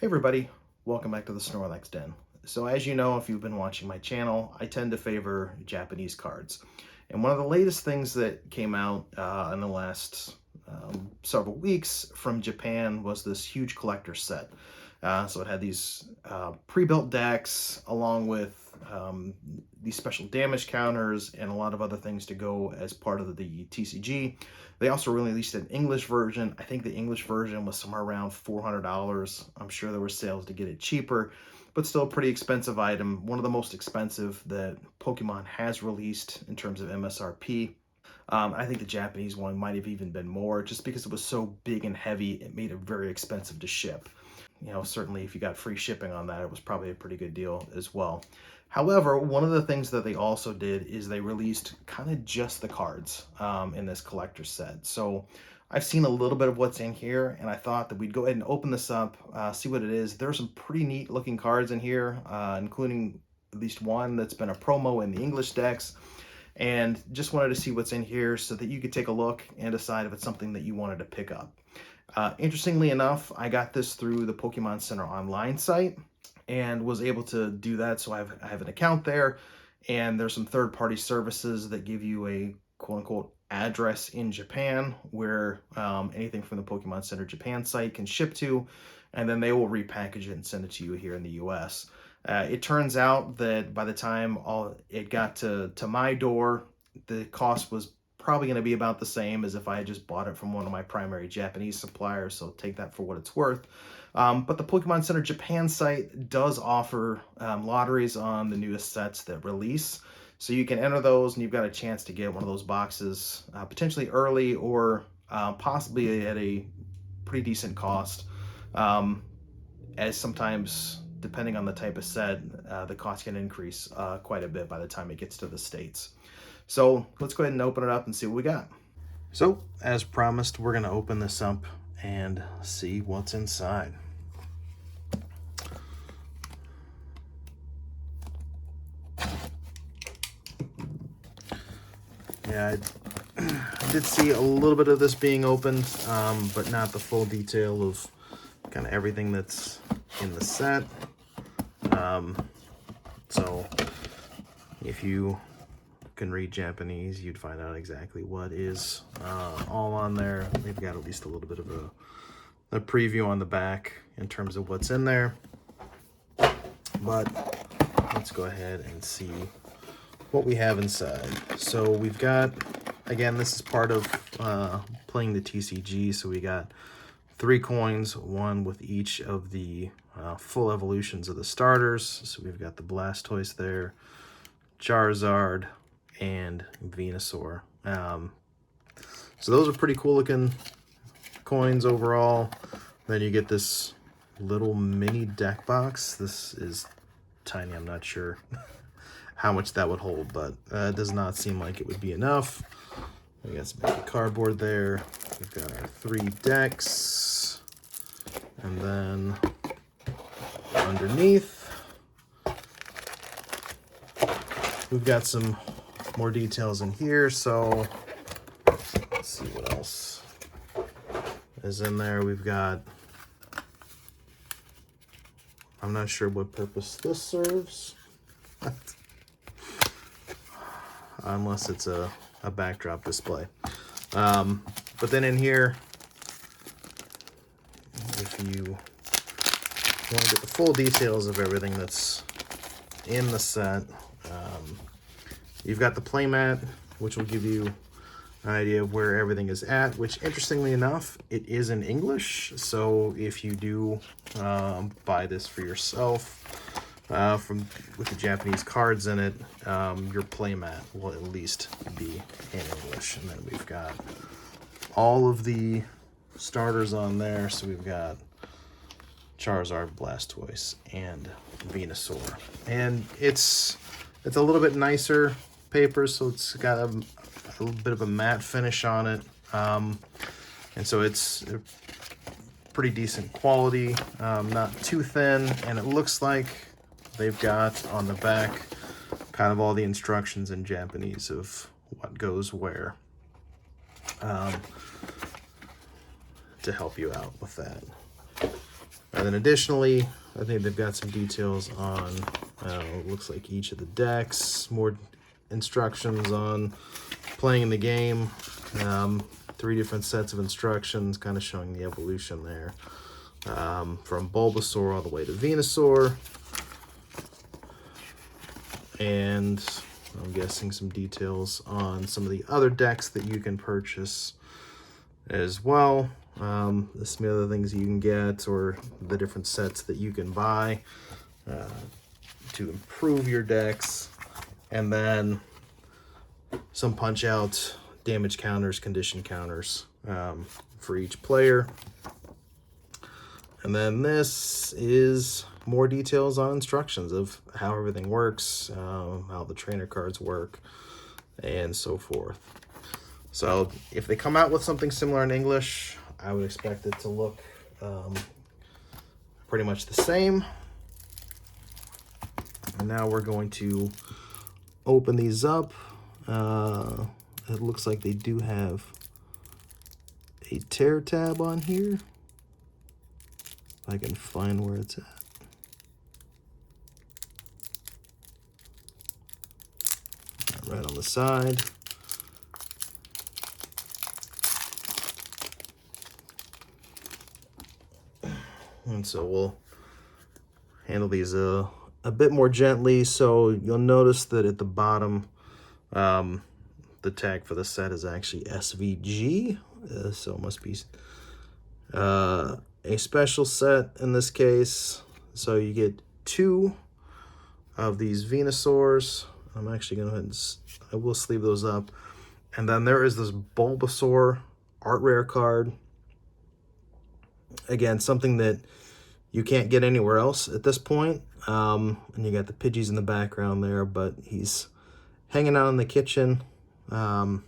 Hey everybody, welcome back to the Snorlax Den. So as you know, if you've been watching my channel, I tend to favor Japanese cards. And one of the latest things that came out in the last several weeks from Japan was this huge collector set. So it had these pre-built decks along with these special damage counters and a lot of other things to go as part of the TCG. They also released an English version. I think the English version was somewhere around $400. I'm sure there were sales to get it cheaper, but still a pretty expensive item. One of the most expensive that Pokemon has released in terms of MSRP. I think the Japanese one might have even been more just because it was so big and heavy. It made it very expensive to ship. Certainly if you got free shipping on that, it was probably a pretty good deal as well. However, one of the things that they also did is they released kind of just the cards in this collector set. So I've seen a little bit of what's in here, and I thought that we'd go ahead and open this up, see what it is. There's some pretty neat looking cards in here, including at least one that's been a promo in the English decks. And just wanted to see what's in here so that you could take a look and decide if it's something that you wanted to pick up. Interestingly enough, I got this through the Pokemon Center online site and was able to do that. So I have an account there, and there's some third-party services that give you a quote-unquote address in Japan where anything from the Pokemon Center Japan site can ship to, and then they will repackage it and send it to you here in the US. It turns out that by the time it got to my door, the cost was probably going to be about the same as if I had just bought it from one of my primary Japanese suppliers, so take that for what it's worth. But the Pokemon Center Japan site does offer lotteries on the newest sets that release, so you can enter those and you've got a chance to get one of those boxes potentially early or possibly at a pretty decent cost, as sometimes depending on the type of set, the cost can increase quite a bit by the time it gets to the States. So let's go ahead and open it up and see what we got. So as promised, we're going to open this up and see what's inside. Yeah, I did see a little bit of this being opened, but not the full detail of kind of everything that's in the set. So if you can read Japanese, you'd find out exactly what is all on there. They've got at least a little bit of a preview on the back in terms of what's in there. But let's go ahead and see what we have inside. So we've got, again, this is part of playing the TCG, so we got 3 coins, one with each of the full evolutions of the starters. So we've got the Blastoise there, Charizard, and Venusaur. So those are pretty cool looking coins overall. Then you get this little mini deck box. This is tiny. I'm not sure how much that would hold, but it does not seem like it would be enough. We got some cardboard there. We've got our 3 decks, and then underneath we've got some more details in here. So let's see what else is in there. We've got, I'm not sure what purpose this serves unless it's a backdrop display. But then in here, if you want to get the full details of everything that's in the set, you've got the playmat, which will give you an idea of where everything is at, which interestingly enough, it is in English. So if you do buy this for yourself, with the Japanese cards in it, your playmat will at least be in English. And then we've got all of the starters on there. So we've got Charizard, Blastoise, and Venusaur. And it's a little bit nicer paper, so it's got a little bit of a matte finish on it. And so it's pretty decent quality, not too thin, and it looks like they've got on the back kind of all the instructions in Japanese of what goes where, to help you out with that. And then additionally, I think they've got some details on, looks like each of the decks, more instructions on playing the game. 3 different sets of instructions kind of showing the evolution there. From Bulbasaur all the way to Venusaur. And I'm guessing some details on some of the other decks that you can purchase as well. Some of the other things you can get, or the different sets that you can buy to improve your decks. And then some punch out damage counters, condition counters for each player. And then this is more details on instructions of how everything works, how the trainer cards work, and so forth. So if they come out with something similar in English, I would expect it to look pretty much the same. And now we're going to open these up. It looks like they do have a tear tab on here. If I can find where it's at. Right on the side. And so we'll handle these a bit more gently. So you'll notice that at the bottom, the tag for the set is actually SVG. So it must be a special set in this case. So you get 2 of these Venusaurs. I'm actually going to go ahead and I will sleeve those up. And then there is this Bulbasaur art rare card. Again, something that you can't get anywhere else at this point. And you got the Pidgeys in the background there, but he's hanging out in the kitchen. Kind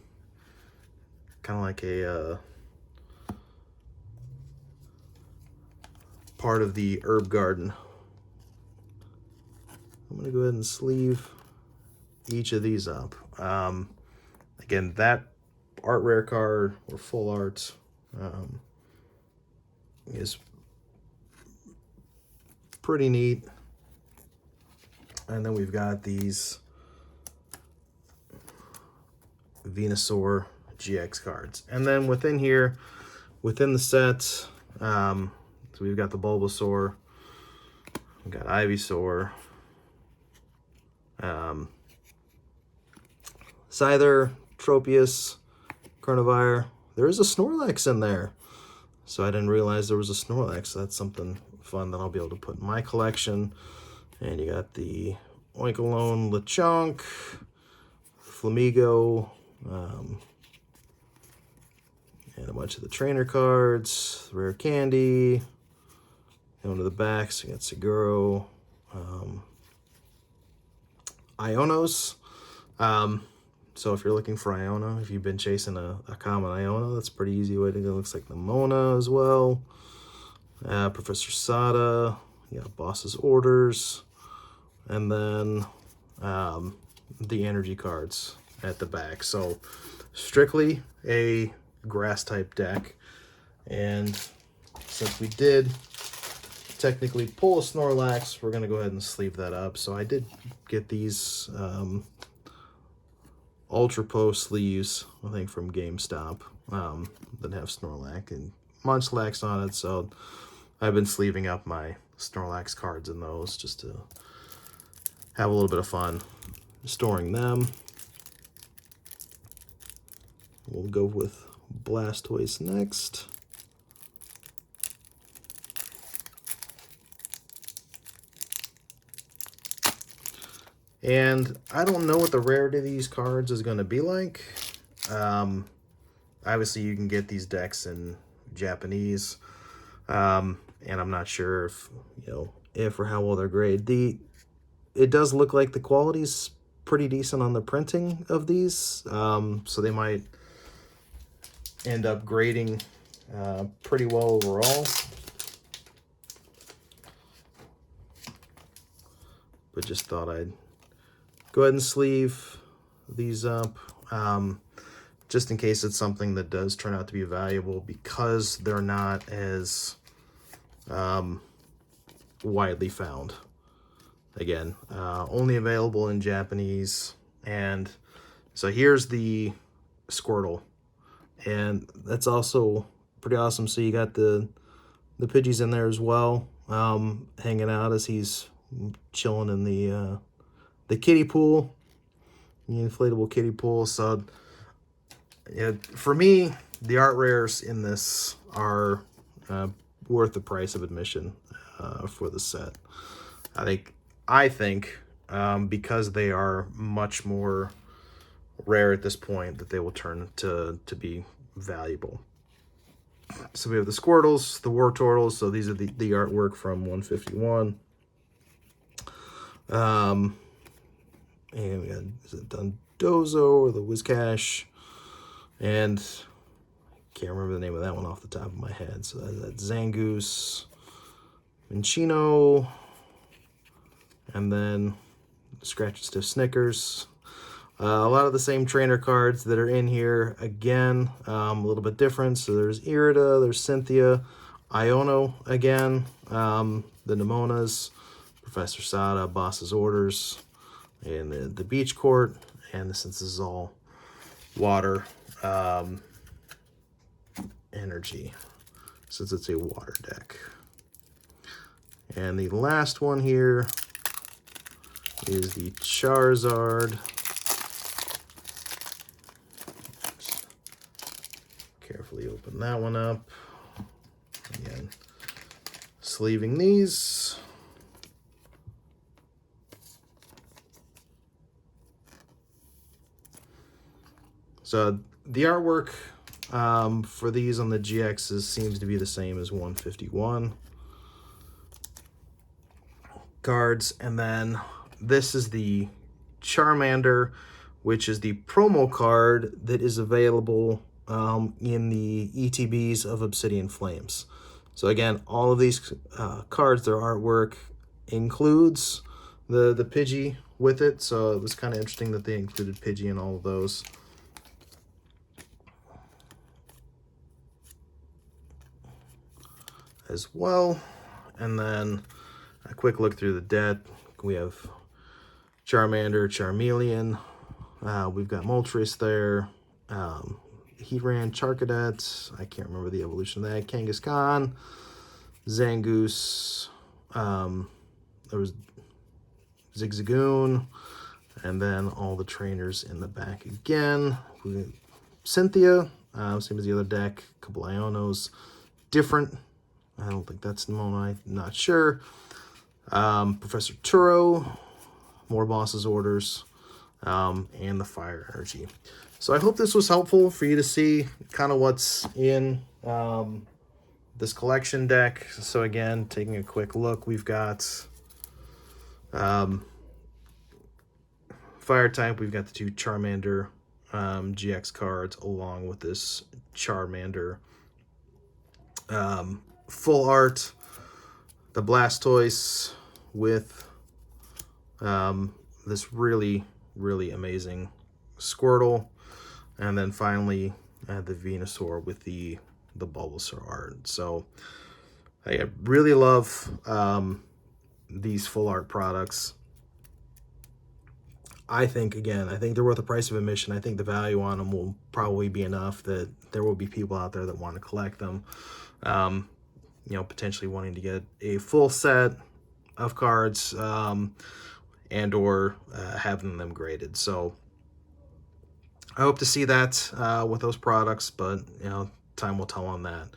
of like a part of the herb garden. I'm going to go ahead and sleeve each of these up. Again, that art rare card, or full art, is pretty neat. And then we've got these Venusaur GX cards. And then within here, within the set, so we've got the Bulbasaur, we've got Ivysaur, Scyther, Tropius, Carnivire. There is a Snorlax in there. So I didn't realize there was a Snorlax. So that's something fun that I'll be able to put in my collection. And you got the Oinkologne, Lechonk, Flamigo, and a bunch of the trainer cards, Rare Candy. Going to the back, so you got Seguro, Ionos. So if you're looking for Iona, if you've been chasing a common Iona, that's a pretty easy way to go. It looks like Nimona as well. Professor Sada, you got Boss's Orders, and then the energy cards at the back. So strictly a grass type deck. And since we did technically pull a Snorlax, we're going to go ahead and sleeve that up. So I did get these Ultra Post sleeves, I think from GameStop, that have Snorlax and Munchlax on it. So I've been sleeving up my Snorlax cards in those just to have a little bit of fun storing them. We'll go with Blastoise next. And I don't know what the rarity of these cards is going to be like. Obviously, you can get these decks in Japanese, and I'm not sure if, if or how well they're graded. It does look like the quality's pretty decent on the printing of these, so they might end up grading pretty well overall. But just thought I'd go ahead and sleeve these up, just in case it's something that does turn out to be valuable, because they're not as widely found. Again, only available in Japanese. And so here's the Squirtle, and that's also pretty awesome. So you got the Pidgeys in there as well, hanging out as he's chilling in the kiddie pool, the inflatable kiddie pool. So yeah, for me, the art rares in this are worth the price of admission for the set. I think because they are much more rare at this point, that they will turn to be valuable. So we have the Squirtles, the Wartortles. So these are the artwork from 151. And we got, is it Dundozo or the Whiscash? And I can't remember the name of that one off the top of my head. So that's Zangoose, Minchino, and then Scratch and Stiff Snickers. A lot of the same trainer cards that are in here. Again, a little bit different. So there's Irida, there's Cynthia, Iono again, the Nemonas, Professor Sada, Boss's Orders, and the Beach Court. And since this is all water energy, since it's a water deck. And the last one here is the Charizard. Carefully open that one up. Again, sleeving these. So the artwork for these on the GXs seems to be the same as 151 cards. And then this is the Charmander, which is the promo card that is available in the ETBs of Obsidian Flames. So again, all of these cards, their artwork includes the Pidgey with it. So it was kind of interesting that they included Pidgey in all of those. As well. And then a quick look through the deck. We have Charmander, Charmeleon. We've got Moltres there. Heatran, Charcadet. I can't remember the evolution of that. Kangaskhan, Zangoose. There was Zigzagoon. And then all the trainers in the back again. We got Cynthia, same as the other deck. A couple Ionos. Different. I don't think that's Nemona, I'm not sure. Professor Turo, more Boss's Orders, and the Fire Energy. So I hope this was helpful for you to see kind of what's in this collection deck. So again, taking a quick look, we've got Fire type, we've got the two Charmander GX cards along with this Charmander full art, the Blastoise with this really amazing Squirtle, and then finally the Venusaur with the Bulbasaur art. So I really love these full art products. I think they're worth the price of admission. I think the value on them will probably be enough that there will be people out there that want to collect them. You know, potentially wanting to get a full set of cards and or having them graded. So I hope to see that with those products, but you know, time will tell on that.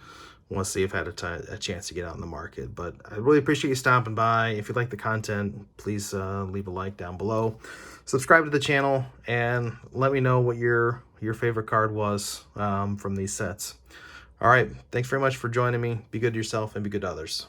We'll see if I had a chance to get out in the market. But I really appreciate you stopping by. If you like the content, please leave a like down below. Subscribe to the channel and let me know what your favorite card was from these sets. All right, thanks very much for joining me. Be good to yourself and be good to others.